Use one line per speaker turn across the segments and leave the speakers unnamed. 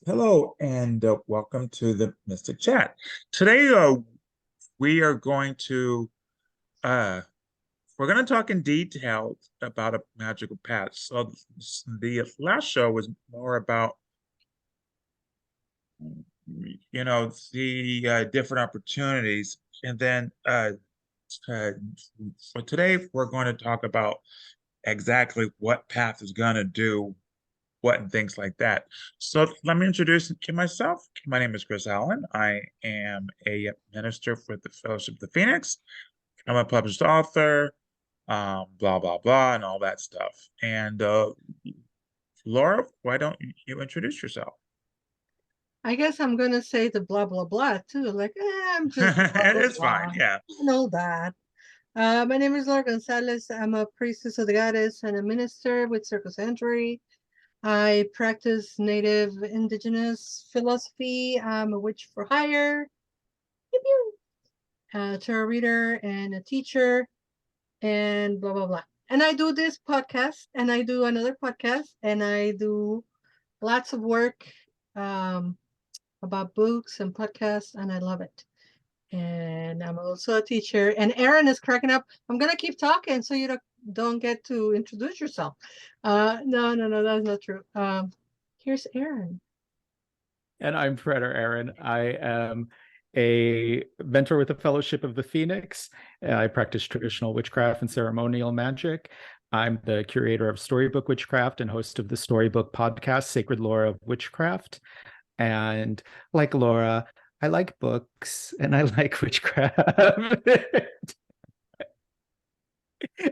Hello, and welcome to the Mystic Chat. Today, we are going to uh, we're going to talk in detail about a magical path. So the last show was more about the different opportunities, and then so today we're going to talk about exactly what path is going to do what and things like that. So let me introduce to myself. My name is Chris Allen. I am a minister for the Fellowship of the Phoenix. I'm a published author, blah, blah, blah, and all that stuff. And Laura, why don't you introduce yourself?
I guess I'm gonna say the blah blah blah too. Like, I'm just blah blah
It's fine,
blah.
yeah.
And all that. My name is Laura Gonzalez. I'm a priestess of the goddess and a minister with Circle Sanctuary. I practice native indigenous philosophy. I'm a witch for hire, pew, pew. A tarot reader and a teacher, and blah blah blah. And I do this podcast, and I do another podcast, and I do lots of work. Um, about books and podcasts, and I love it. And I'm also a teacher. And Aaron is cracking up. I'm gonna keep talking so you don't get to introduce yourself. No, no, no, that's not true. Here's Aaron.
And I'm Predator Aaron. I am a mentor with the Fellowship of the Phoenix. I practice traditional witchcraft and ceremonial magic. I'm the curator of Storybook Witchcraft and host of the Storybook podcast, Sacred Lore of Witchcraft. And like Laura, I like books and I like witchcraft.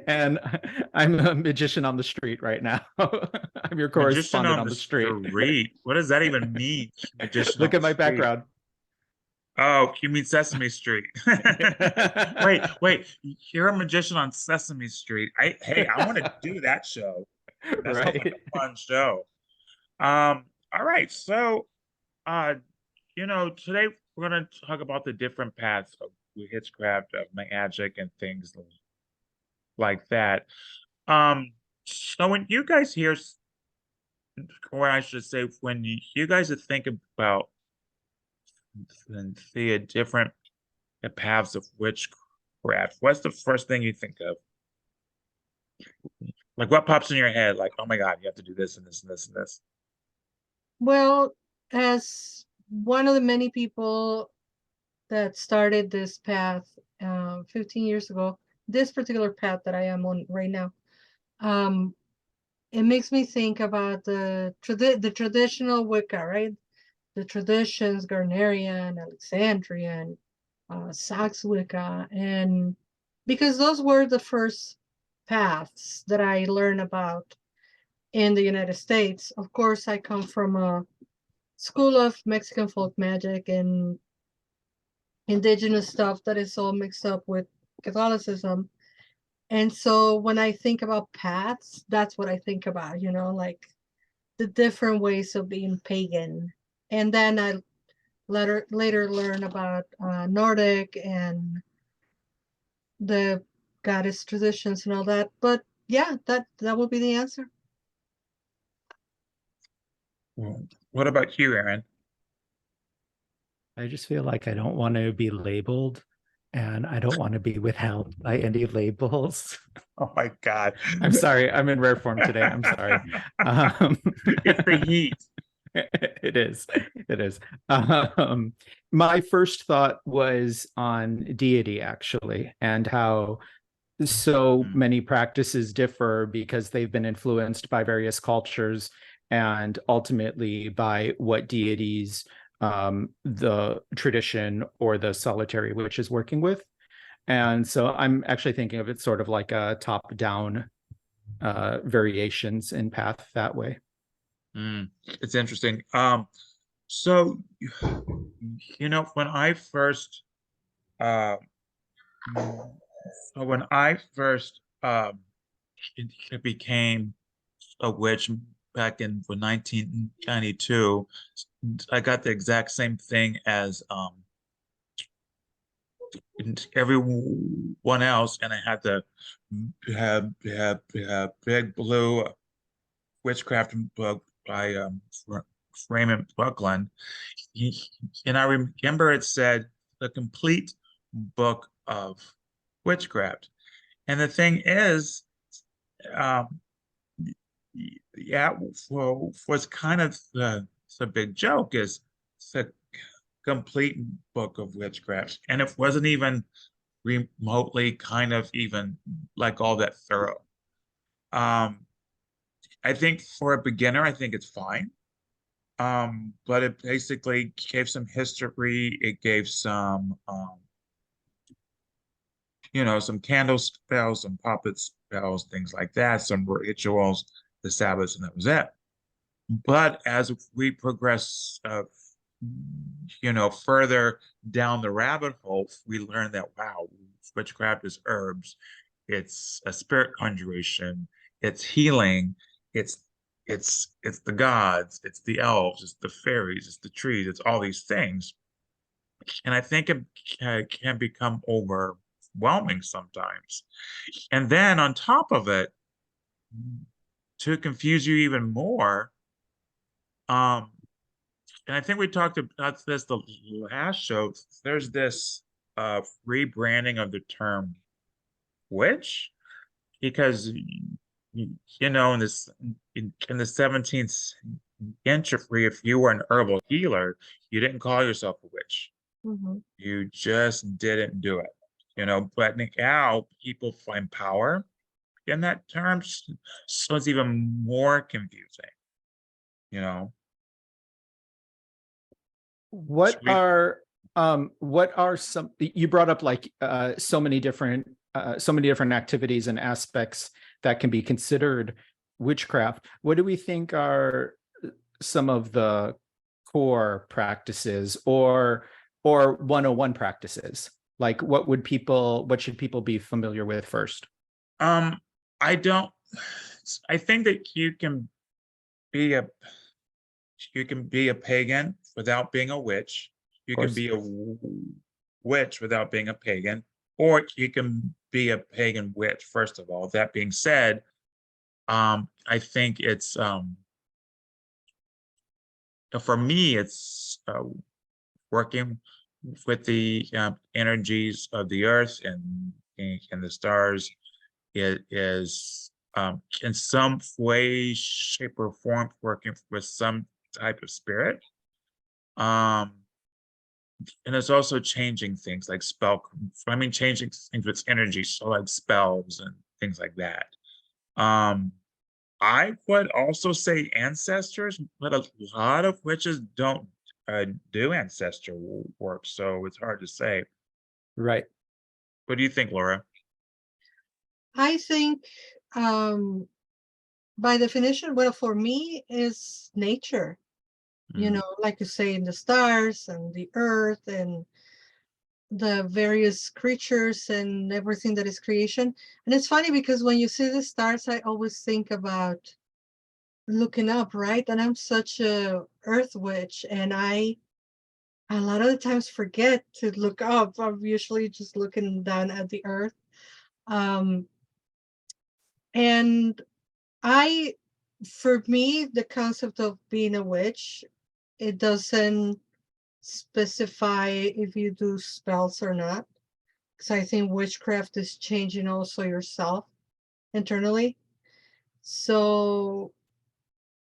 And I'm a magician on the street right now. I'm your correspondent on the street.
What does that even mean? Magician
Look
on
at my
the street?
background.
Oh, you mean Sesame Street? Wait, you're a magician on Sesame Street. I want to do that show. That sounds like a fun show. All right, so today we're gonna talk about the different paths of witchcraft, of magic, and things like that. So when you guys hear, or I should say, when you guys are thinking about the different paths of witchcraft, what's the first thing you think of? Like what pops in your head? Like, oh my God, you have to do this and this and this and this.
Well, as one of the many people that started this path 15 years ago, this particular path that I am on right now, it makes me think about the traditional Wicca, right? The traditions, Garnerian, Alexandrian, Sax Wicca, and because those were the first paths that I learned about in the United States. Of course, I come from a school of Mexican folk magic and indigenous stuff that is all mixed up with Catholicism. And so when I think about paths, that's what I think about, like the different ways of being pagan. And then I later learn about Nordic and the goddess traditions and all that. But yeah, that would be the answer.
What about you, Aaron?
I just feel like I don't want to be labeled and I don't want to be withheld by any labels.
Oh my God.
I'm sorry. I'm in rare form today. I'm sorry.
It's the heat.
It is. It is. My first thought was on deity, actually, and how so many practices differ because they've been influenced by various cultures and ultimately by what deities the tradition or the solitary witch is working with. And so I'm actually thinking of it sort of like a top-down variations in path that way.
It's interesting. So when I first uh when I first became a witch back in 1992, I got the exact same thing as everyone else, and I had to have big blue witchcraft book by frame in Brooklyn. And I remember it said the complete book of witchcraft. And the thing is, um, yeah, was kind of the big joke is it's a complete book of witchcraft, and it wasn't even remotely kind of even like all that thorough. Um, I think for a beginner, I think it's fine. But it basically gave some history. It gave some, some candle spells, some puppet spells, things like that, some rituals, the Sabbaths, and that was it. But as we progress, further down the rabbit hole, we learn that, wow, witchcraft is herbs. It's a spirit conjuration. It's healing. It's it's the gods. It's the elves. It's the fairies. It's the trees. It's all these things. And I think it can become overwhelming sometimes. And then on top of it, to confuse you even more, um, and I think we talked about this the last show. There's this rebranding of the term witch because in this in the 17th century, if you were an herbal healer, you didn't call yourself a witch.
Mm-hmm.
You just didn't do it. But now people find power in that term, so it's even more confusing. You know,
What
Should we?
are some, you brought up like so many different activities and aspects that can be considered witchcraft. What do we think are some of the core practices or 101 practices? Like what should people be familiar with first?
Um, I don't. I think that be a you can be a pagan without being a witch.
Of
You can
course.
be a witch without being a pagan, or you can be a pagan witch. First of all, that being said, I think it's for me, it's working with the energies of the earth and the stars. It is in some way, shape, or form working with some type of spirit. Um, and it's also changing things like changing things with energy, so like spells and things like that. Um, I would also say ancestors, but a lot of witches don't do ancestor work, so it's hard to say.
Right.
What do you think, Laura?
I think, um, by definition, well, for me, is nature.
Mm,
Like you say, in the stars and the earth and the various creatures and everything that is creation. And it's funny because when you see the stars, I always think about looking up, right? And I'm such a earth witch, and I a lot of the times forget to look up. I'm usually just looking down at the earth. Um, and I, for me, the concept of being a witch, it doesn't specify if you do spells or not. Because I think witchcraft is changing also yourself internally. So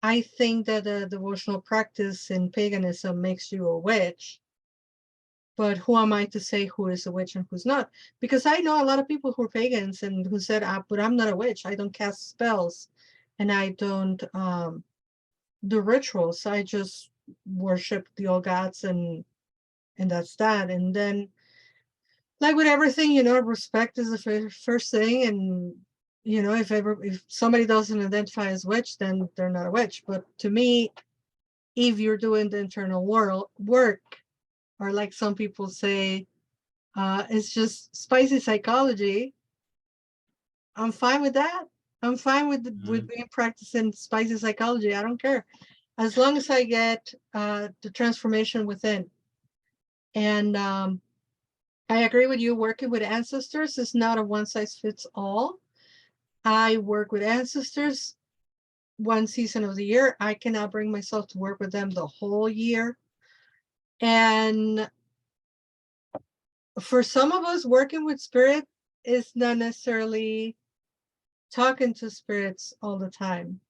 I think that the devotional practice in paganism makes you a witch. But who am I to say who is a witch and who's not? Because I know a lot of people who are pagans and who said, but I'm not a witch. I don't cast spells and I don't do rituals. I just worship the old gods and that's that. And then, like with everything, respect is the first thing. And if somebody doesn't identify as witch, then they're not a witch. But to me, if you're doing the internal work, or like some people say, it's just spicy psychology, I'm fine with that. I'm fine with
mm,
being practicing spicy psychology. I don't care, as long as I get the transformation within. And I agree with you. Working with ancestors is not a one size fits all. I work with ancestors one season of the year. I cannot bring myself to work with them the whole year. And for some of us, working with spirit is not necessarily talking to spirits all the time.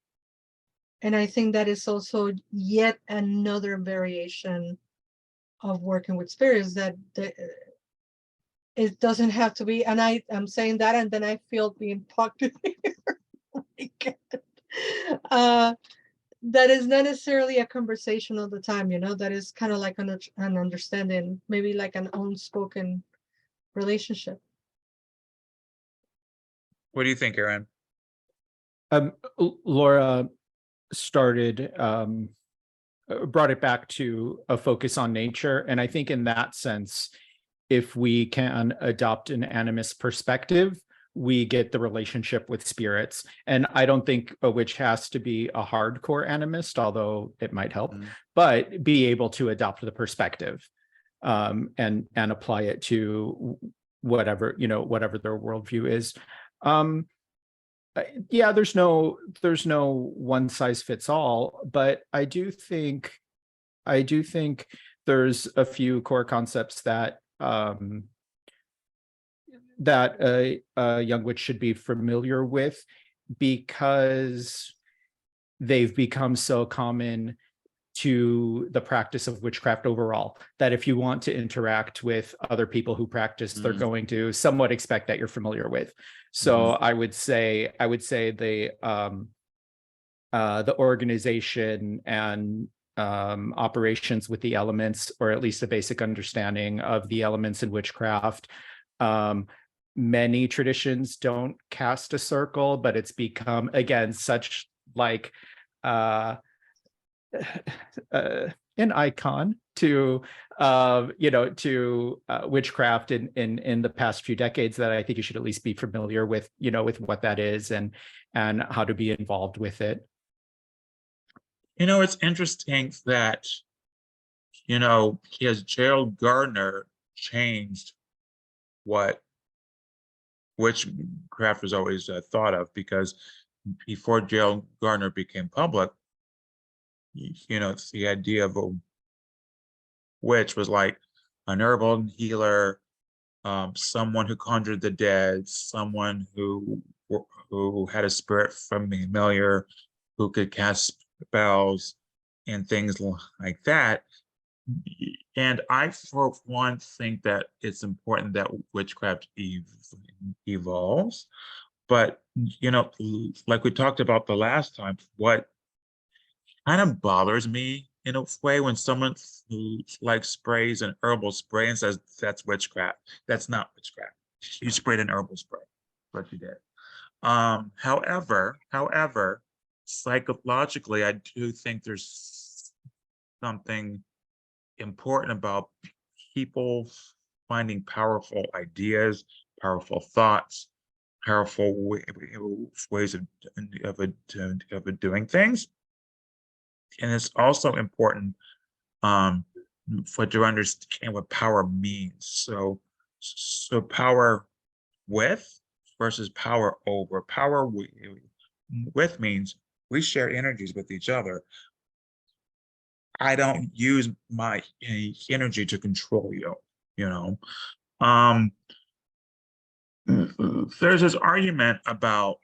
And I think that is also yet another variation of working with spirits, that it doesn't have to be, and I'm saying that, and then I feel being poked here. Oh my God. That is not necessarily a conversation all the time, that is kind of like an understanding, maybe like an unspoken relationship.
What do you think, Aaron?
Laura started brought it back to a focus on nature, and I think in that sense, if we can adopt an animist perspective, we get the relationship with spirits. And I don't think a witch has to be a hardcore animist, although it might help, but be able to adopt the perspective and apply it to whatever their worldview is. Yeah, there's no one size fits all, but I do think there's a few core concepts that a young witch should be familiar with, because they've become so common to the practice of witchcraft overall, that if you want to interact with other people who practice, they're going to somewhat expect that you're familiar with. So I would say the organization and operations with the elements, or at least a basic understanding of the elements in witchcraft. Many traditions don't cast a circle, but it's become, again, such like an icon to witchcraft in the past few decades, that I think you should at least be familiar with what that is and how to be involved with it.
It's interesting that his Gerald Gardner changed what witchcraft was always thought of, because before Gerald Gardner became public, it's the idea of a witch was like an herbal healer, someone who conjured the dead, someone who had a spirit familiar, who could cast spells and things like that. And I, for one, think that it's important that witchcraft evolves. But, like we talked about the last time, what kind of bothers me in a way when someone like sprays an herbal spray and says that's witchcraft. That's not witchcraft. You sprayed an herbal spray, what you did. However, psychologically, I do think there's something important about people finding powerful ideas, powerful thoughts, powerful ways of doing things. And it's also important for to understand what power means. So power with versus power over. Power with means we share energies with each other. I don't use my energy to control you, There's this argument about,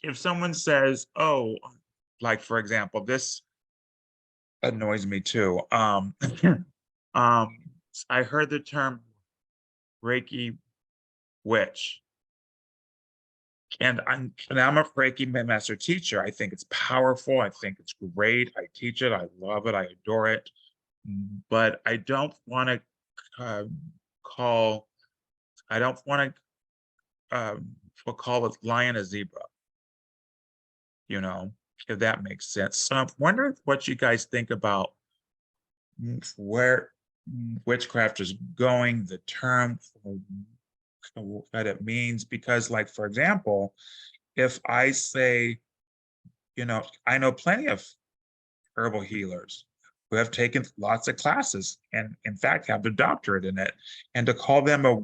if someone says, oh, like, for example, this annoys me too. I heard the term Reiki witch. And I'm a Reiki master teacher. I think it's powerful. I think it's great. I teach it. I love it. I adore it. But I don't want to call it lion a zebra. If that makes sense. So I'm wondering what you guys think about where witchcraft is going, the term, what it means, because, like, for example, if I say, I know plenty of herbal healers who have taken lots of classes and in fact have a doctorate in it, and to call them a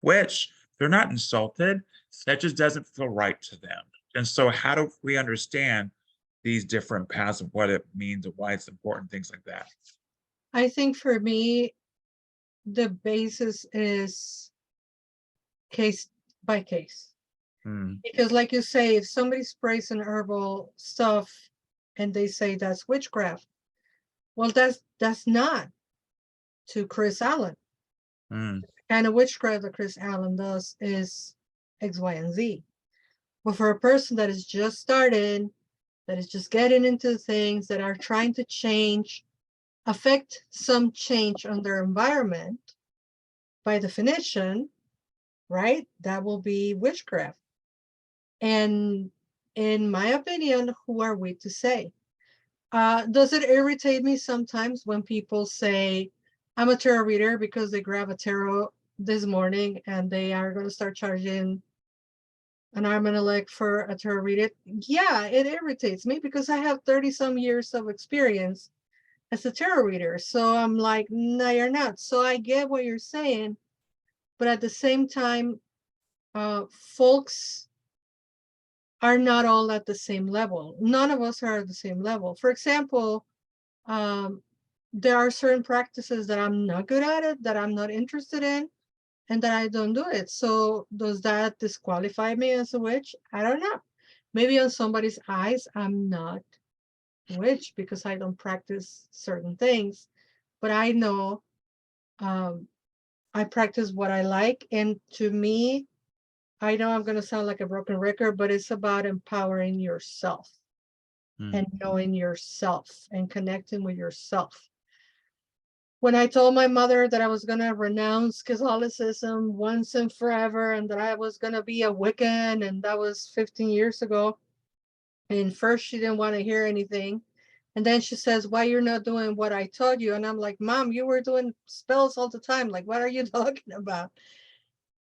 witch they're not insulted. That just doesn't feel right to them. And so how do we understand these different paths of what it means and why it's important, things like that?
I think for me, the basis is case by case.
Mm,
Because like you say, if somebody sprays an herbal stuff and they say that's witchcraft, well, that's not to Chris Allen.
mm,
The kind of witchcraft that Chris Allen does is X, Y, and Z. But for a person that is just starting, that is just getting into things, that are trying to change, affect some change on their environment, by definition, right? That will be witchcraft. And in my opinion, who are we to say? Does it irritate me sometimes when people say, I'm a tarot reader, because they grab a tarot this morning and they are going to start charging an arm and a leg for a tarot reader? Yeah, it irritates me because I have 30 some years of experience as a tarot reader. So I'm like, no, you're not. So I get what you're saying. But at the same time, folks are not all at the same level. None of us are at the same level. For example, there are certain practices that I'm not good at it, that I'm not interested in, and that I don't do it. So does that disqualify me as a witch? I don't know. Maybe on somebody's eyes, I'm not a witch because I don't practice certain things. But I know I practice what I like. And to me, I know I'm going to sound like a broken record, but it's about empowering yourself
mm.
and knowing yourself and connecting with yourself. When I told my mother that I was going to renounce Catholicism once and forever and that I was going to be a Wiccan, and that was 15 years ago, and first she didn't want to hear anything. And then she says, why you're not doing what I taught you? And I'm like, Mom, you were doing spells all the time. Like, what are you talking about?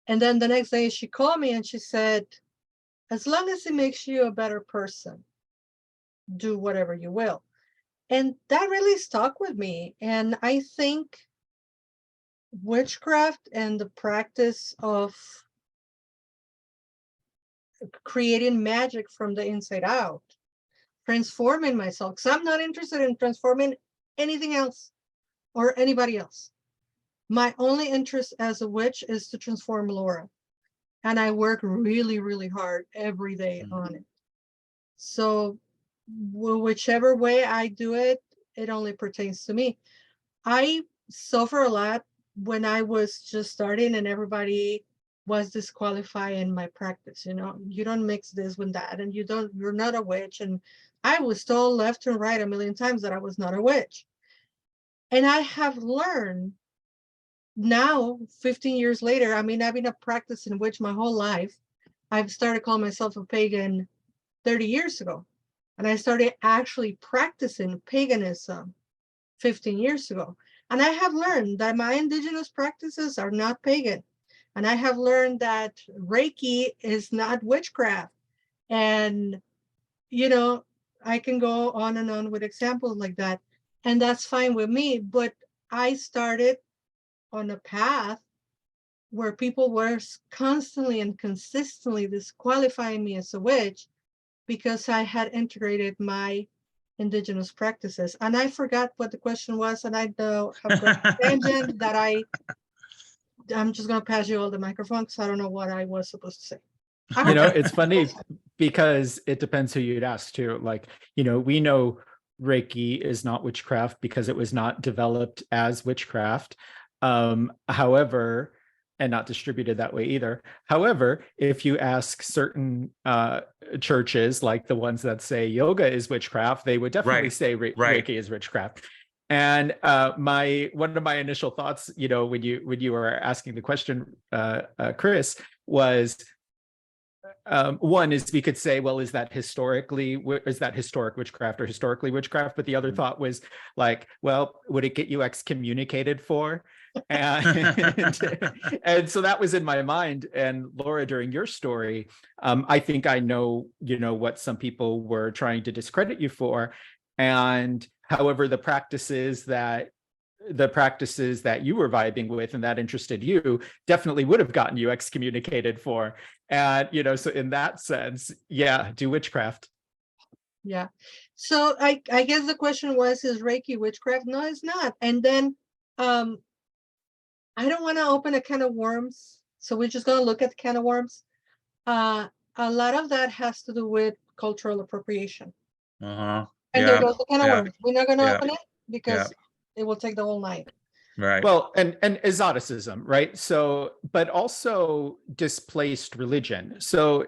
And then the next day she called me and she said, as long as it makes you a better person, do whatever you will. And that really stuck with me. And I think witchcraft and the practice of creating magic from the inside out, transforming myself, because I'm not interested in transforming anything else or anybody else. My only interest as a witch is to transform Laura. And I work really, really hard every day on it. So whichever way I do it, it only pertains to me. I suffer a lot when I was just starting and everybody was disqualifying my practice. You know, you don't mix this with that, and you're not a witch. And I was told left and right a million times that I was not a witch. And I have learned now, 15 years later, I mean, I've been a practicing witch my whole life. I've started calling myself a pagan 30 years ago. And I started actually practicing paganism 15 years ago. And I have learned that my indigenous practices are not pagan. And I have learned that Reiki is not witchcraft. And, you know, I can go on and on with examples like that. And that's fine with me. But I started on a path where people were constantly and consistently disqualifying me as a witch because I had integrated my indigenous practices. And I forgot what the question was, and I know I've got a tangent that I'm just gonna pass you all the microphone because I don't know what I was supposed to say.
You know, it's funny because it depends who you'd ask too. Like, you know, we know Reiki is not witchcraft because it was not developed as witchcraft. However, and not distributed that way either. However, if you ask certain churches, like the ones that say yoga is witchcraft, they would definitely
Right,
say
right.
Reiki is witchcraft. And one of my initial thoughts, you know, when you were asking the question, Chris, was one is we could say, well, is that historic witchcraft or historically witchcraft? But the other thought was like, well, would it get you excommunicated for? And and so that was in my mind. And Laura, during your story, I think I know, you know, what some people were trying to discredit you for. And however, the practices that the practices that you were vibing with and that interested you definitely would have gotten you excommunicated for. And, you know, so in that sense, yeah, do witchcraft.
Yeah. So I guess the question was, is Reiki witchcraft? No, it's not. And then I don't want to open a can of worms. So we're just going to look at the can of worms. A lot of that has to do with cultural appropriation.
Uh-huh.
And there
Yeah.
goes the can of
Yeah.
worms. We're not going to
Yeah.
open it
Yeah.
because it will take the whole night.
Right.
Well, and exoticism, right? So, but also displaced religion. So,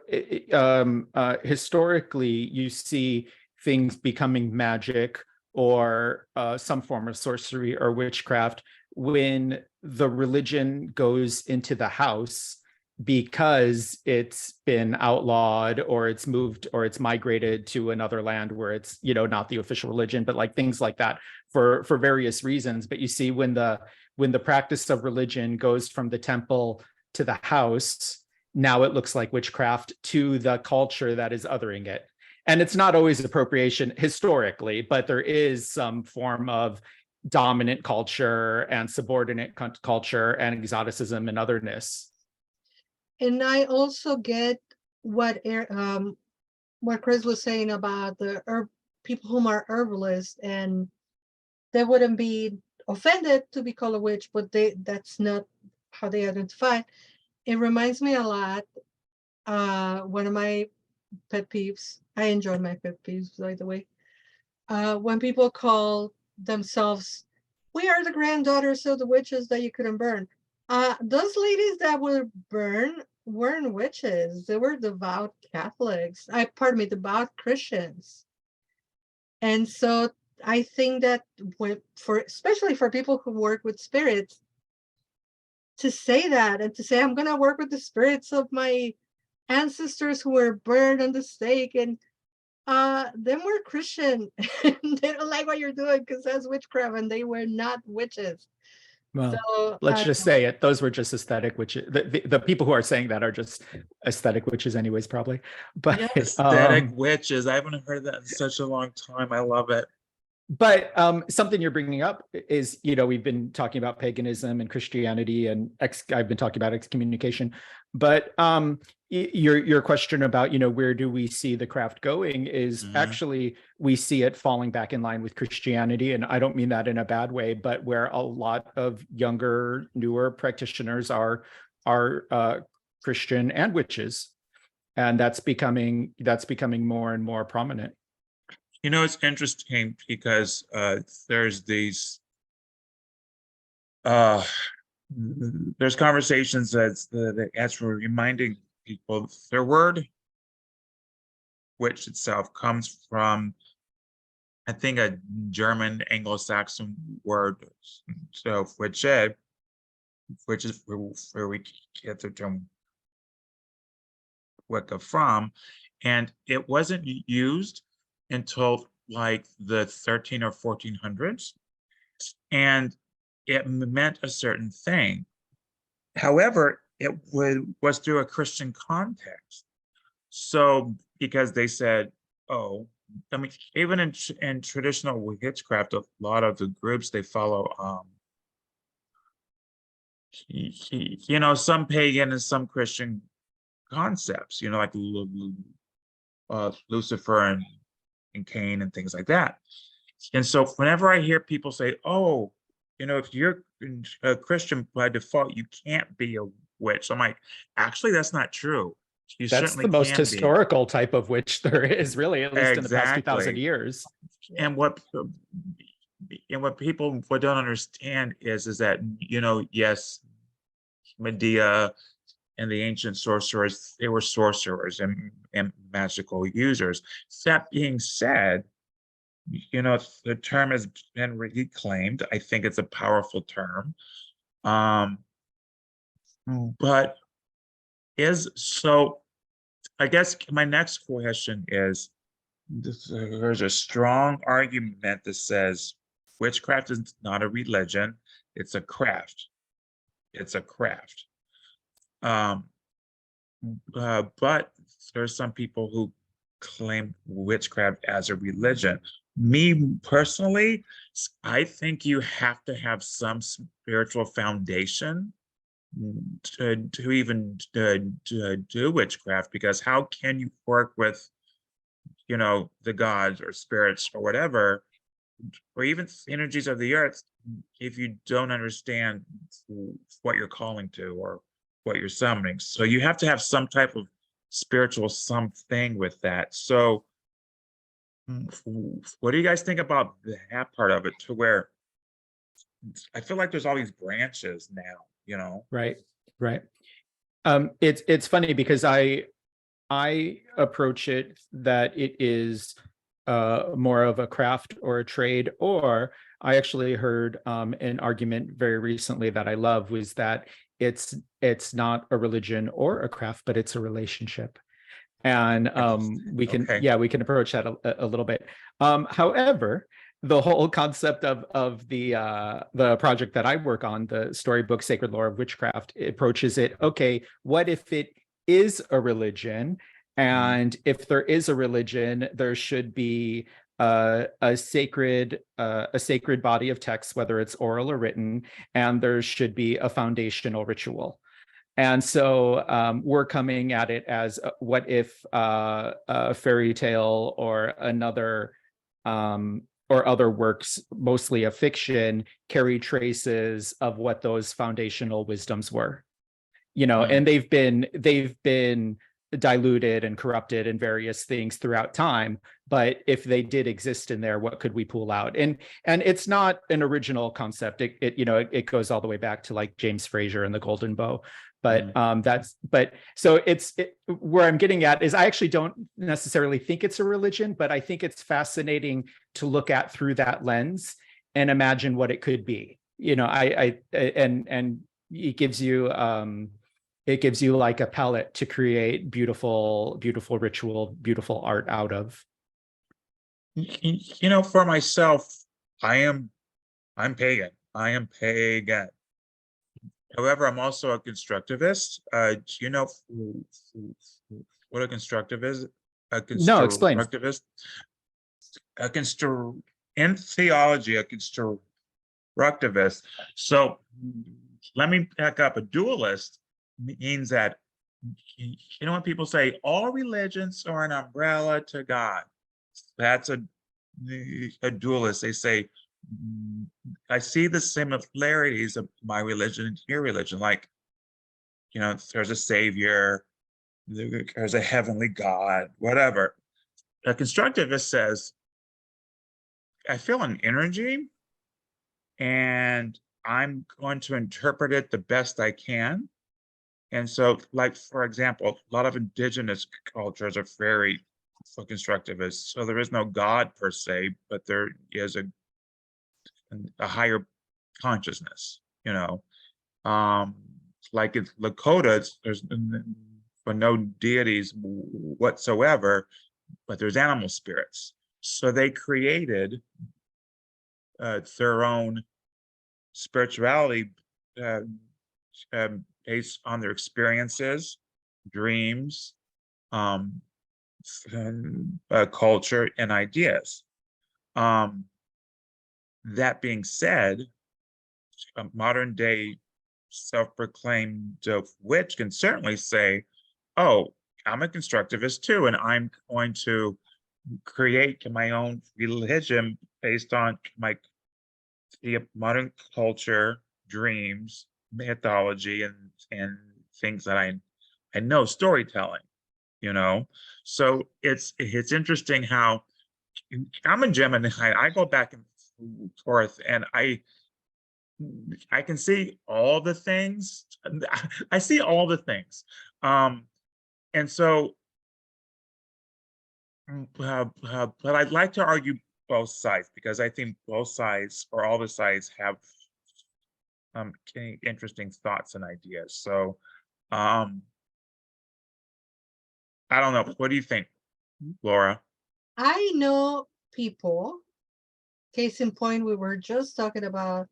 historically, you see things becoming magic or some form of sorcery or witchcraft when the religion goes into the house because it's been outlawed or it's moved or it's migrated to another land where it's, you know, not the official religion, but like things like that for various reasons. But you see when the practice of religion goes from the temple to the house, now it looks like witchcraft to the culture that is othering it. And it's not always appropriation historically, but there is some form of dominant culture and subordinate culture and exoticism and otherness.
And I also get what Chris was saying about the people whom are herbalists, and they wouldn't be offended to be called a witch, but that's not how they identify. It reminds me a lot. One of my pet peeves. I enjoy my pet peeves, by the way. When people call themselves, "We are the granddaughters of the witches that you couldn't burn." Those ladies that were burned weren't witches. They were devout Catholics. Pardon me, devout Christians. And so I think that especially for people who work with spirits, to say that and to say, I'm going to work with the spirits of my ancestors who were burned on the stake, and them were Christian and they don't like what you're doing because that's witchcraft, and they were not witches.
Well,
So
let's just say it. Those were just aesthetic witches. The people who are saying that are just aesthetic witches anyways, probably. But
yeah.
Aesthetic witches. I haven't heard that in such a long time. I love it.
But something you're bringing up is, you know, we've been talking about paganism and Christianity, and I've been talking about excommunication. But your question about, you know, where do we see the craft going is actually we see it falling back in line with Christianity, and I don't mean that in a bad way, but where a lot of younger, newer practitioners are Christian and witches, and that's becoming more and more prominent.
You know, it's interesting because there's these there's conversations that actually reminding people their word, which itself comes from, I think, a German Anglo-Saxon word, so which is where we get the term Wicca from, and it wasn't used until like the 13 or 1400s, and it meant a certain thing. However, it was through a Christian context. So because they said, oh, I mean, even in traditional witchcraft, a lot of the groups they follow, you know, some pagan and some Christian concepts, you know, like Lucifer and Cain and things like that. And so whenever I hear people say, oh, you know, if you're a Christian by default, you can't be a witch. I'm like, actually, that's not true. You
That's
certainly
the most
can be.
historical type of witch there is, really, at least in the past 2,000
Exactly.
years.
And what people don't understand is that, you know, yes, Medea and the ancient sorcerers, they were sorcerers and magical users. That being said, you know, the term has been reclaimed. I think it's a powerful term. But so I guess my next question is, there's a strong argument that says witchcraft is not a religion, it's a craft. It's a craft. But there's some people who claim witchcraft as a religion. Me personally, I think you have to have some spiritual foundation to even do witchcraft, because how can you work with, the gods or spirits or whatever, or even energies of the earth, if you don't understand what you're calling to or what you're summoning? So you have to have some type of spiritual something with that. So what do you guys think about that part of it, to where I feel like there's all these branches now?
Right. Right. It's funny because I approach it that it is more of a craft or a trade, or I actually heard an argument very recently that I love, was that it's not a religion or a craft, but it's a relationship. And we can,
Okay.
yeah, we can approach that a little bit. However, the whole concept of the project that I work on, the storybook Sacred Lore of Witchcraft, approaches it, okay, what if it is a religion? And if there is a religion, there should be a sacred body of text, whether it's oral or written, and there should be a foundational ritual. And so we're coming at it as what if a fairy tale or another or other works, mostly of fiction, carry traces of what those foundational wisdoms were, and they've been diluted and corrupted and various things throughout time. But if they did exist in there, what could we pull out? And it's not an original concept. It goes all the way back to like James Fraser and the Golden Bow. But where I'm getting at is I actually don't necessarily think it's a religion, but I think it's fascinating to look at through that lens and imagine what it could be. And it gives you like a palette to create beautiful ritual, beautiful art out of.
For myself, I'm pagan. I am pagan. However, I'm also a constructivist. Do you know what a constructivist is? A
No, explain.
constructivist? In theology, a constructivist. So let me back up. A dualist means that, when people say all religions are an umbrella to God, that's a dualist. They say, I see the similarities of my religion and your religion. Like, there's a savior, there's a heavenly God, whatever. A constructivist says, I feel an energy and I'm going to interpret it the best I can. And so, like, for example, a lot of indigenous cultures are very constructivist. So there is no God per se, but there is a higher consciousness, like in Lakota, there's no deities whatsoever, but there's animal spirits. So they created their own spirituality based on their experiences, dreams, culture, and ideas. That being said, a modern day self-proclaimed witch can certainly say, oh, I'm a constructivist too, and I'm going to create my own religion based on my modern culture, dreams, mythology, and things that I know, storytelling, So it's interesting how I'm a Gemini. I go back and forth, and I can see all the things. I see all the things. And so, but I'd like to argue both sides, because I think both sides, or all the sides, have interesting thoughts and ideas. So, I don't know. What do you think, Laura?
I know people, case in point, we were just talking about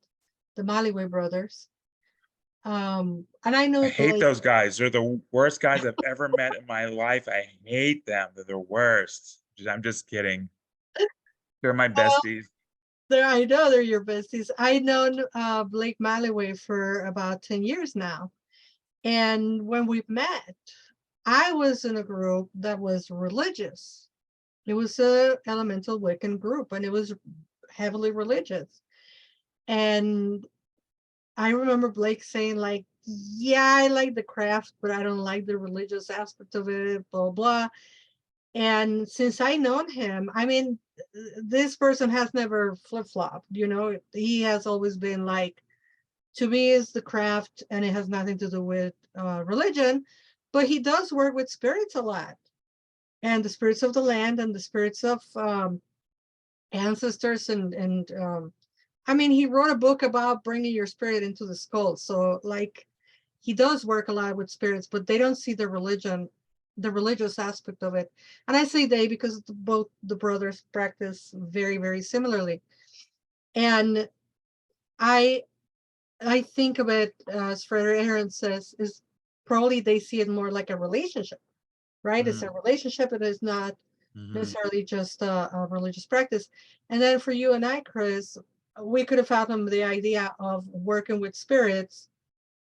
the Maliway brothers. And I know
I hate
like
those guys. They're the worst guys I've ever met in my life. I hate them. They're the worst. I'm just kidding. They're my besties.
I know they're your besties. I known Blake Malloway for about 10 years now. And when we met, I was in a group that was religious. It was a elemental Wiccan group, and it was heavily religious. And I remember Blake saying, like, yeah, I like the craft, but I don't like the religious aspect of it, blah, blah. And since I known him, I mean, this person has never flip-flopped, you know, he has always been like, to me is the craft, and it has nothing to do with religion, but he does work with spirits a lot, and the spirits of the land and the spirits of ancestors and I mean, he wrote a book about bringing your spirit into the skull. So like, he does work a lot with spirits, but they don't see the religion, the religious aspect of it. And I say they because both the brothers practice very, very similarly. And I I think of it, as Frederick Aaron says, is probably they see it more like a relationship, right? It's a relationship. It is not necessarily just a religious practice. And then for you and I, Chris, we could have fathomed the idea of working with spirits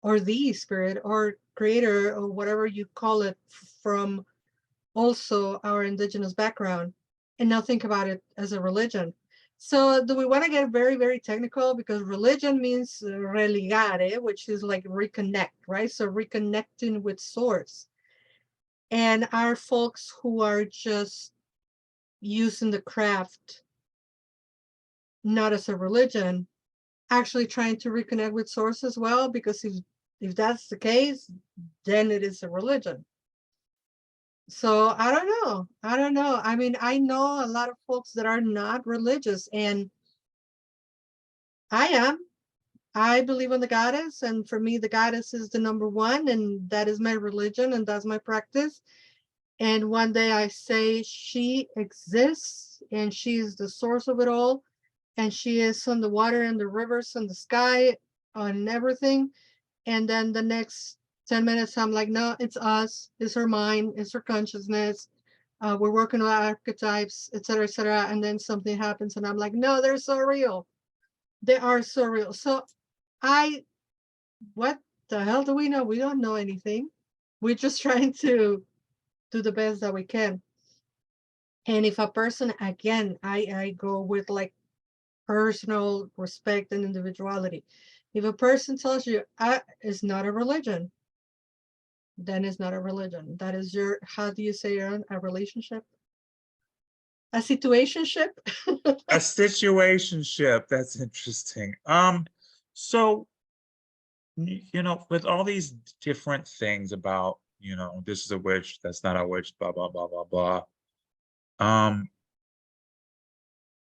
or the spirit or creator or whatever you call it from also our indigenous background and now think about it as a religion. So do we want to get very, very technical? Because religion means religare, which is like reconnect, right? So reconnecting with source. And our folks who are just using the craft not as a religion, actually trying to reconnect with source as well, because if that's the case, then it is a religion. So I don't know. I don't know. I mean, I know a lot of folks that are not religious, and I am. I believe in the goddess, and for me, the goddess is the number one, and that is my religion, and that's my practice. And one day I say she exists, and she is the source of it all, and she is on the water and the rivers and the sky and everything. And then the next 10 minutes, I'm like, no, it's us, it's her mind, it's her consciousness. We're working on archetypes, etc., etc. And then something happens, and I'm like, no, they're so real. They are so real. So what the hell do we know? We don't know anything. We're just trying to do the best that we can. And if a person, again, I go with like personal respect and individuality. If a person tells you it's not a religion, then it's not a religion. That is your, how do you say a relationship? A situationship?
A situationship. That's interesting. So you know, with all these different things about, you know, this is a witch, that's not a witch, blah blah blah blah blah. Um,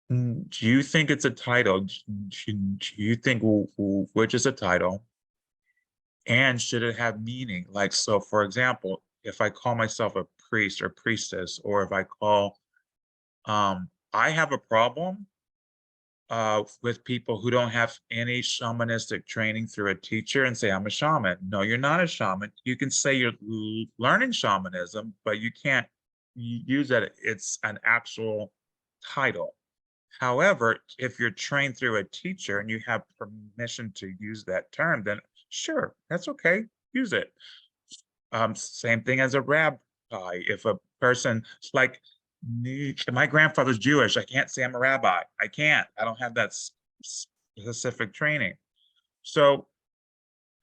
do you think it's a title? Do you think witch is a title? And should it have meaning? Like, so for example, if I call myself a priest or priestess, or if I call, I have a problem with people who don't have any shamanistic training through a teacher and say, I'm a shaman. No, you're not a shaman. You can say you're learning shamanism, but you can't use that. It's an actual title. However, if you're trained through a teacher and you have permission to use that term, then sure, that's okay. Use it. Same thing as a rabbi. If a person like my grandfather's Jewish, I can't say I'm a rabbi. I can't. I don't have that specific training. So,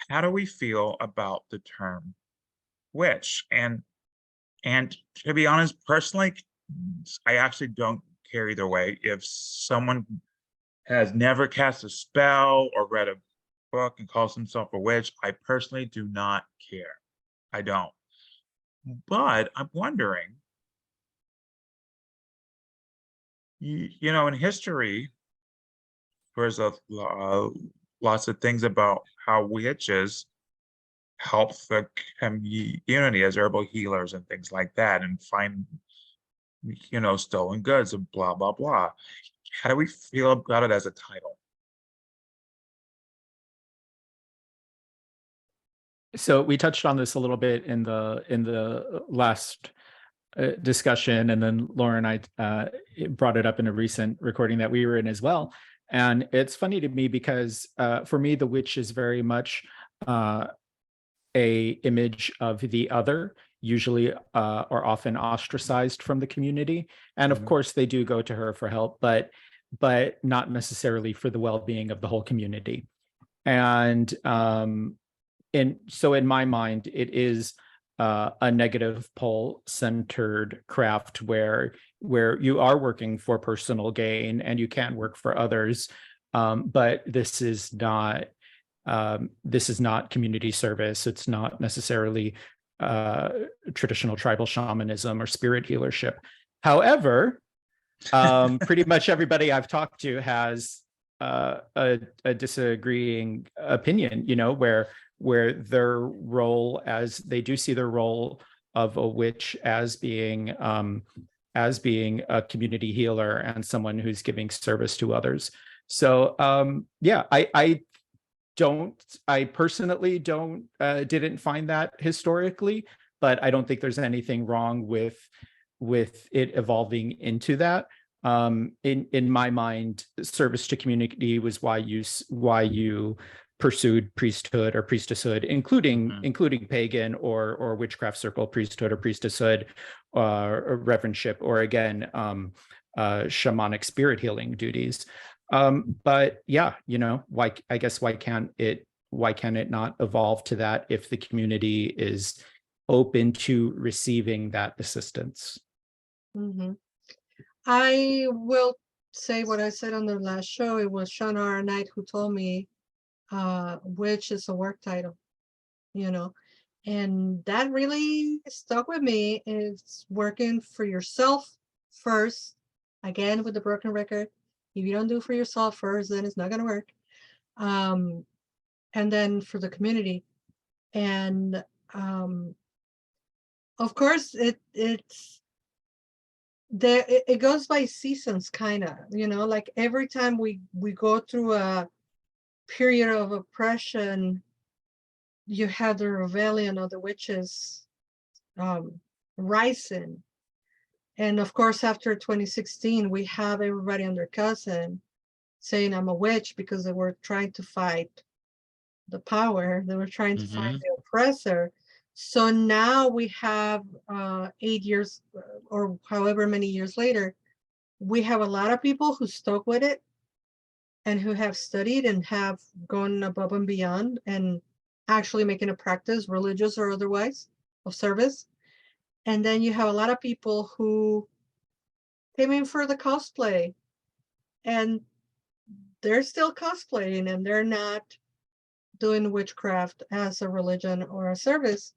how do we feel about the term witch? And to be honest, personally, I actually don't care either way. If someone has never cast a spell or read a book and calls himself a witch, I personally do not care. I don't. But I'm wondering, you know, in history, there's lots of things about how witches help the community as herbal healers and things like that, and find, you know, stolen goods and blah blah blah. How do we feel about it as a title?
So we touched on this a little bit in the last discussion, and then Laura and I brought it up in a recent recording that we were in as well. And it's funny to me because for me, the witch is very much a image of the other, usually or often ostracized from the community. And of course, they do go to her for help, but not necessarily for the well-being of the whole community. And so in my mind, it is a negative pole centered craft where you are working for personal gain and you can work for others, but this is not community service. It's not necessarily traditional tribal shamanism or spirit healership. However, pretty much everybody I've talked to has a disagreeing opinion, where their role, as they do see their role of a witch as being a community healer and someone who's giving service to others. So I personally didn't find that historically, but I don't think there's anything wrong with it evolving into that. In my mind, service to community was why you pursued priesthood or priestesshood, including pagan or witchcraft circle priesthood or priestesshood, or reverendship, or again, shamanic spirit healing duties. But yeah, why can't it not evolve to that if the community is open to receiving that assistance?
Mm-hmm. I will say what I said on the last show. It was Shana Knight who told me, witch is a work title, and that really stuck with me. It's working for yourself first, again, with the broken record. If you don't do for yourself first, then it's not going to work. And then for the community. And of course, it goes by seasons, kind of, like every time we go through a period of oppression, you have the rebellion of the witches rising. And of course, after 2016, we have everybody on their cousin saying I'm a witch because they were trying to fight the power. They were trying to fight the oppressor. So now we have 8 years or however many years later, we have a lot of people who stuck with it and who have studied and have gone above and beyond and actually making a practice, religious or otherwise, of service. And then you have a lot of people who came in for the cosplay and they're still cosplaying and they're not doing witchcraft as a religion or a service.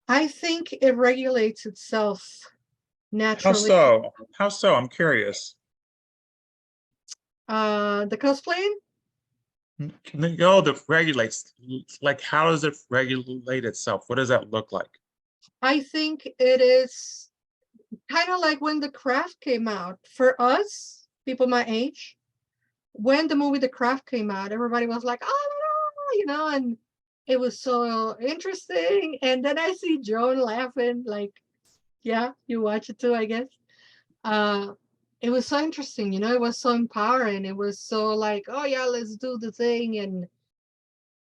I think it regulates itself naturally.
How so? I'm curious.
The cosplaying?
The regulates, like, how does it regulate itself? What does that look like?
I think it is kind of like when the craft came out. For us, people my age, when the movie The Craft came out, everybody was like, oh, and it was so interesting. And then I see Joan laughing, like, yeah, you watch it too, I guess. It was so interesting, it was so empowering. It was so like, oh yeah, let's do the thing.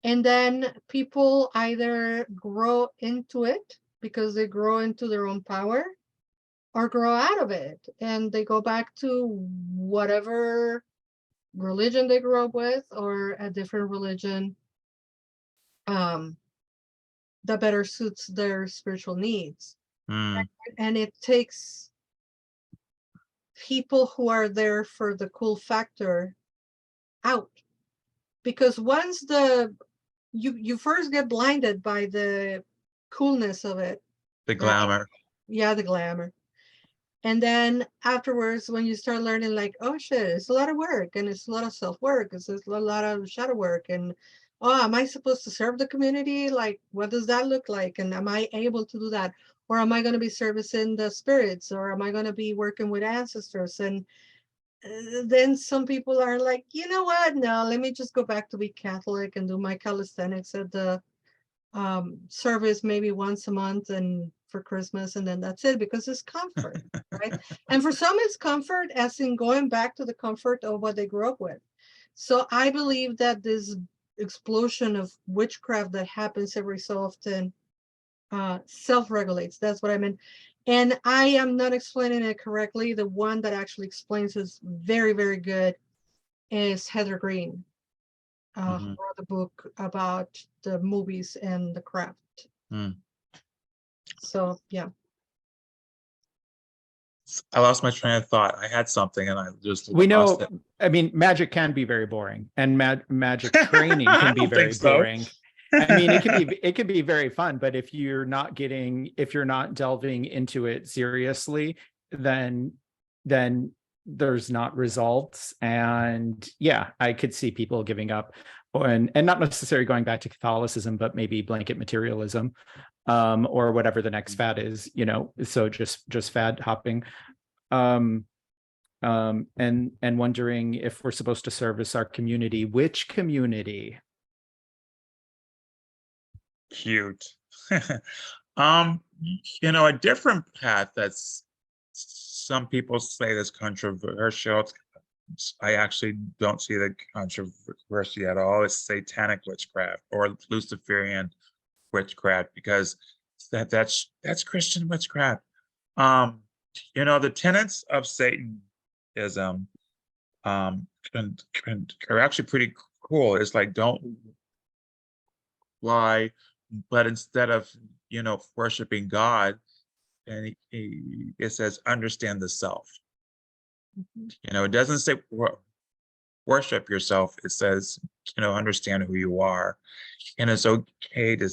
And then people either grow into it because they grow into their own power or grow out of it and they go back to whatever religion they grew up with or a different religion that better suits their spiritual needs. And it takes people who are there for the cool factor out, because once you first get blinded by the coolness of it,
The glamour.
Yeah, the glamour. And then afterwards, when you start learning, like, oh shit, it's a lot of work and it's a lot of self-work, it's a lot of shadow work, and oh, am I supposed to serve the community? Like, what does that look like? And am I able to do that? Or am I going to be servicing the spirits? Or am I going to be working with ancestors? And then some people are like, you know what? No, let me just go back to be Catholic and do my calisthenics at the service maybe once a month and for Christmas, and then that's it, because it's comfort, right? And for some, it's comfort, as in going back to the comfort of what they grew up with. So I believe that this explosion of witchcraft that happens every so often self-regulates. That's what I meant. And I am not explaining it correctly. The one that actually explains is very, very good is Heather Green, who wrote a book about the movies and the craft. So yeah.
I lost my train of thought. I had something and I just
We
lost
know,
it.
I mean, magic can be very boring, and magic training
I
can be
don't
very
think so.
boring. I mean, it can be very fun, but if you're not delving into it seriously, then there's not results. And yeah, I could see people giving up, and not necessarily going back to Catholicism, but maybe blanket materialism, or whatever the next fad is, you know. So just fad hopping. And wondering if we're supposed to service our community. Which community?
Cute. You know, a different path that's some people say is controversial. I actually don't see the controversy at all. It's satanic witchcraft or Luciferian witchcraft, because that's Christian witchcraft. You know, the tenets of Satanism are actually pretty cool. It's like, don't lie, but instead of, you know, worshiping God, and it says understand the self. You know, it doesn't say worship yourself. It says, you know, understand who you are, and it's okay to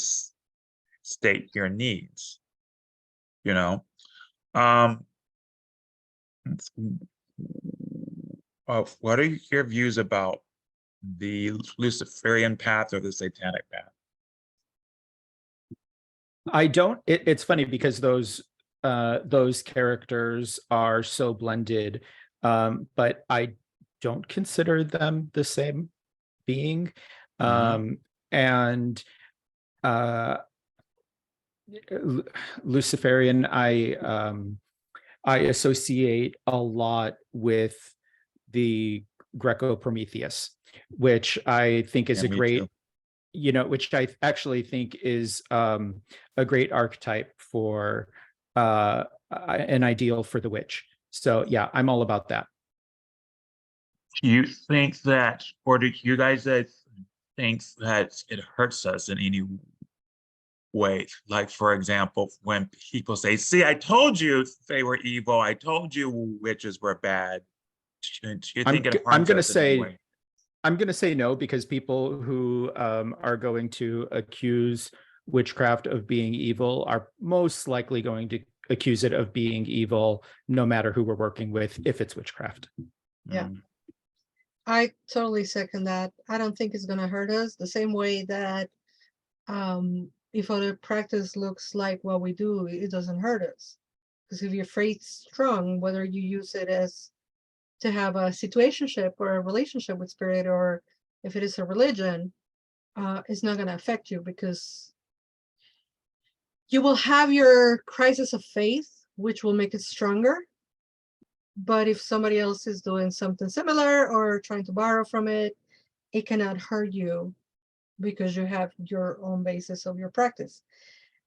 state your needs. You know, um, what are your views about the Luciferian path or the satanic path?
I don't. It's funny because those characters are so blended, but I don't consider them the same being. And Luciferian, I associate a lot with the Greco-Prometheus, which I think is
Yeah,
a
me
great,
too.
you know, which I actually think is a great archetype for an ideal for the witch. So yeah, I'm all about that.
Do you think that, or do you guys think that it hurts us in any way? Like, for example, when people say, see, I told you they were evil, I told you witches were bad. Do you think it
I'm
harms
gonna
us in any
say
way?
no, because people who are going to accuse witchcraft of being evil are most likely going to accuse it of being evil, no matter who we're working with, if it's witchcraft.
Yeah. I totally second that. I don't think it's going to hurt us the same way that if other practice looks like what we do, it doesn't hurt us. Because if your faith's strong, whether you use it as to have a situationship or a relationship with spirit, or if it is a religion, it's not going to affect you, because you will have your crisis of faith, which will make it stronger. But if somebody else is doing something similar or trying to borrow from it, it cannot hurt you, because you have your own basis of your practice.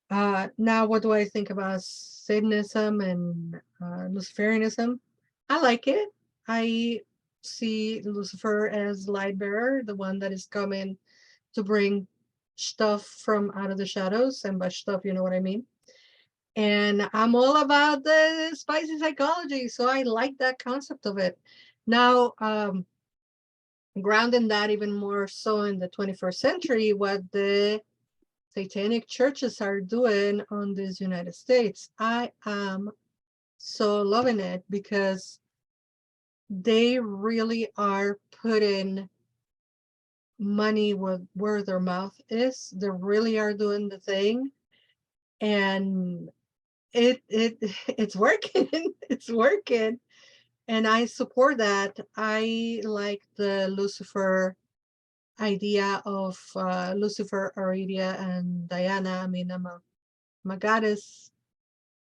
Now, what do I think about Satanism and Luciferianism? I like it. I see Lucifer as light bearer, the one that is coming to bring stuff from out of the shadows, and by stuff, you know what I mean. And I'm all about the spicy psychology, so I like that concept of it. Now, grounding that even more so in the 21st century, what the satanic churches are doing on this United States, I am so loving it, because they really are putting money where their mouth is. They really are doing the thing, and it's working. It's working, and I support that. I like the Lucifer idea of Lucifer, Aridia, and Diana. I mean, I'm a goddess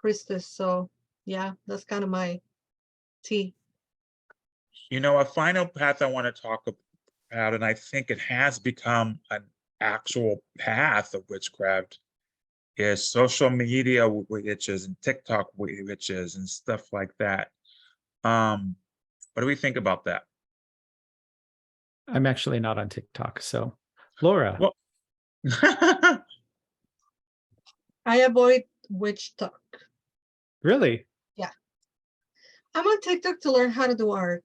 priestess. So yeah, that's kind of my tea.
You know, a final path I want to talk about, and I think it has become an actual path of witchcraft, is social media witches and TikTok witches and stuff like that. What do we think about that?
I'm actually not on TikTok. So, Laura,
Well,
I avoid witch talk.
really?
Yeah. I'm on TikTok to learn how to do art.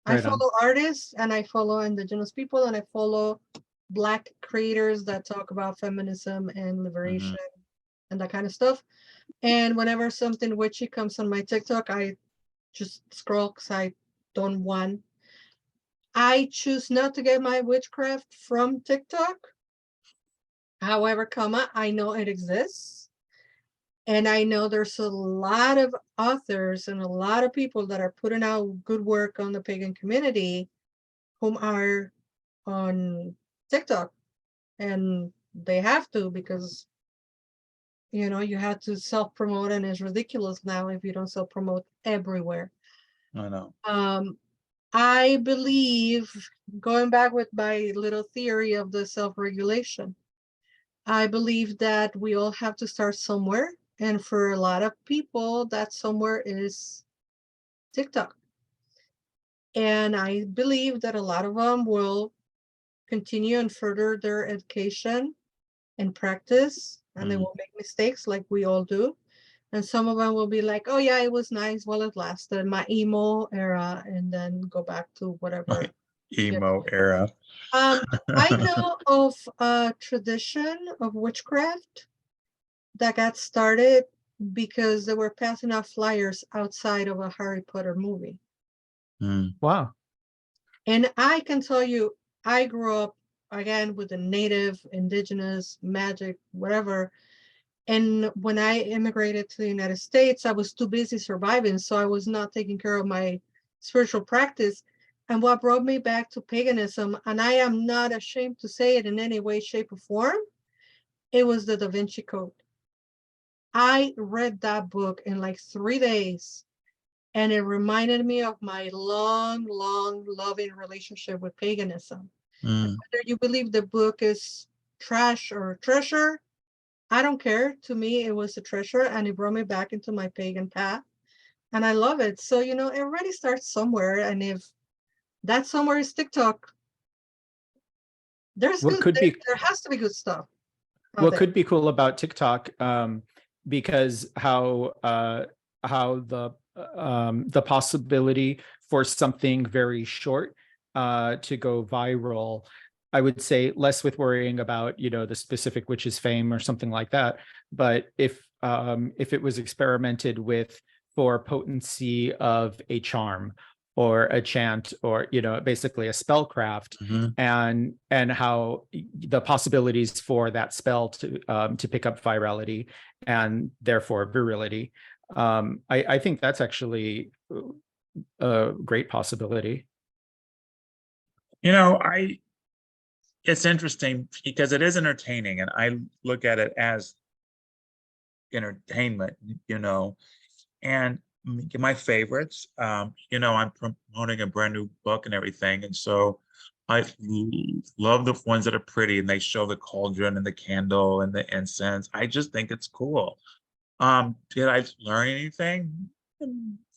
I
Right on.
follow artists and I follow indigenous people and I follow Black creators that talk about feminism and liberation and that kind of stuff. And whenever something witchy comes on my TikTok, I just scroll because I don't want. I choose not to get my witchcraft from TikTok. However, I know it exists. And I know there's a lot of authors and a lot of people that are putting out good work on the pagan community whom are on TikTok. And they have to because, you know, you have to self-promote and it's ridiculous now if you don't self-promote everywhere.
I know.
I believe, going back with my little theory of the self-regulation, I believe that we all have to start somewhere. And for a lot of people, that somewhere is TikTok. And I believe that a lot of them will continue and further their education and practice, and they will make mistakes like we all do. And some of them will be like, oh yeah, it was nice while it lasted, my emo era, and then go back to whatever.
My emo era.
I know of a tradition of witchcraft that got started because they were passing out flyers outside of a Harry Potter movie.
Wow.
And I can tell you, I grew up again with the native, indigenous, magic, whatever. And when I immigrated to the United States, I was too busy surviving. So I was not taking care of my spiritual practice. And what brought me back to paganism, and I am not ashamed to say it in any way, shape, or form, it was the Da Vinci Code. I read that book in like 3 days, and it reminded me of my long, long, loving relationship with paganism. Whether you believe the book is trash or treasure, I don't care. To me, it was a treasure, and it brought me back into my pagan path, and I love it. So, you know, everybody starts somewhere, and if that somewhere is TikTok, there's
What
good,
could be
there has to be good stuff out
what
there.
could be cool about TikTok, because how the possibility for something very short to go viral, I would say less with worrying about, you know, the specific witch's fame or something like that. But if it was experimented with for potency of a charm or a chant or, you know, basically a spellcraft, and how the possibilities for that spell to pick up virality and therefore virility, I think that's actually a great possibility.
You know, it's interesting because it is entertaining, and I look at it as entertainment, you know, and my favorites, you know, I'm promoting a brand new book and everything. And so I love the ones that are pretty and they show the cauldron and the candle and the incense. I just think it's cool. Did I learn anything?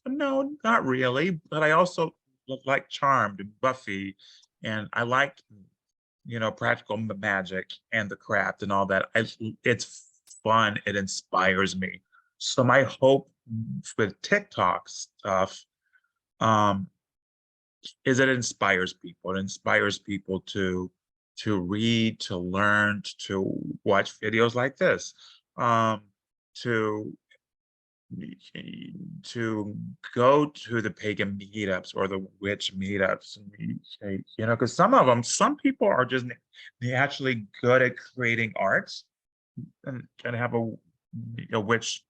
No, not really, but I also like Charmed and Buffy, and I like, you know, practical magic and the craft and all that. It's fun. It inspires me. So my hope with TikTok stuff, um, is it inspires people. It inspires people to read, to learn, to watch videos like this, to go to the pagan meetups or the witch meetups, and you know, because some people are just naturally good at creating arts and have a witch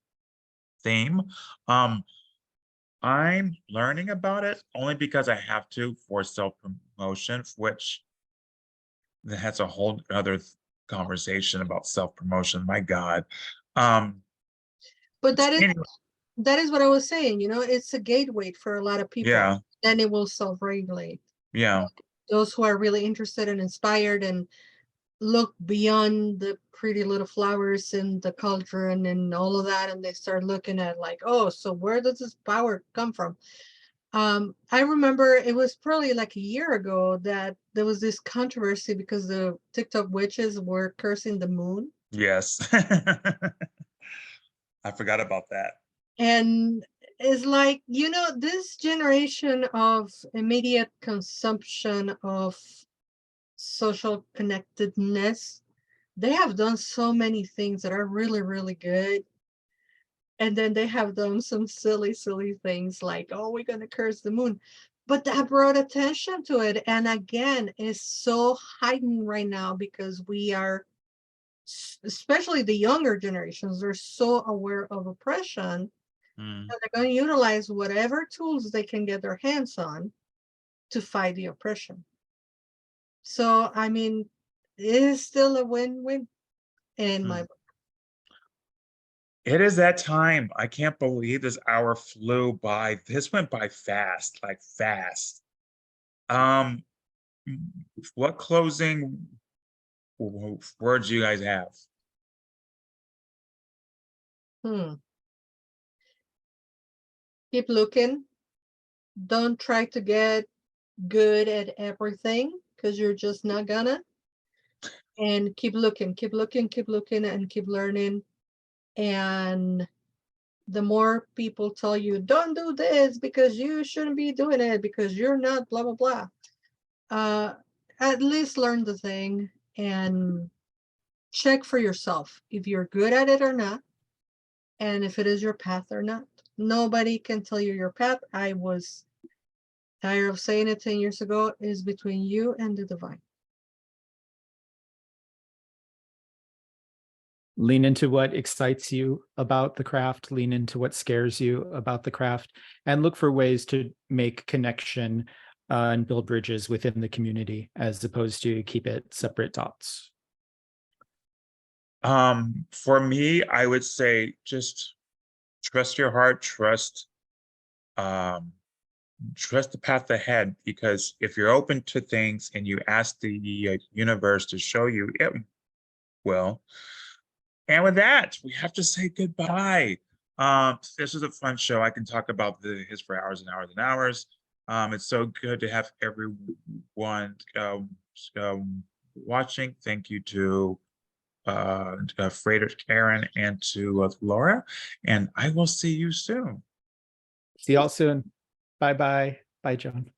theme. I'm learning about it only because I have to for self-promotion, which that's a whole other conversation about self-promotion. My God. Um,
But
Anyway,
that is what I was saying, you know, it's a gateway for a lot of people.
yeah,
Then it will self-regulate.
yeah.
Those who are really interested and inspired and look beyond the pretty little flowers in the cauldron and all of that, and they start looking at like, oh, so where does this power come from? I remember it was probably like a year ago that there was this controversy because the TikTok witches were cursing the moon.
Yes. I forgot about that.
And it's like, you know, this generation of immediate consumption of social connectedness, they have done so many things that are really, really good. And then they have done some silly, silly things like, oh, we're going to curse the moon. But that brought attention to it. And again, it's so heightened right now because we are, especially the younger generations, they're so aware of oppression
Mm,
that they're going to utilize whatever tools they can get their hands on to fight the oppression. So, I mean, it is still a win-win in my
mm.
book.
It is that time. I can't believe this hour flew by. This went by fast, like fast. Um, what closing words do you guys have?
Hmm. Keep looking. Don't try to get good at everything because you're just not gonna. And keep looking, keep looking, keep looking, and keep learning. And the more people tell you, don't do this because you shouldn't be doing it because you're not blah, blah, blah. At least learn the thing and check for yourself if you're good at it or not, and if it is your path or not. Nobody can tell you your path. I was tired of saying it 10 years ago. Is between you and the divine.
Lean into what excites you about the craft, lean into what scares you about the craft, and look for ways to make connection and build bridges within the community as opposed to keep it separate dots.
For me, I would say just trust your heart, um, trust the path ahead, because if you're open to things and you ask the universe to show you, it will. And with that, we have to say goodbye. This was a fun show. I can talk about his for hours and hours and hours. It's so good to have everyone watching. Thank you to Freighter Karen and to Laura, and I will see you soon.
See y'all soon. Bye bye. Bye, John.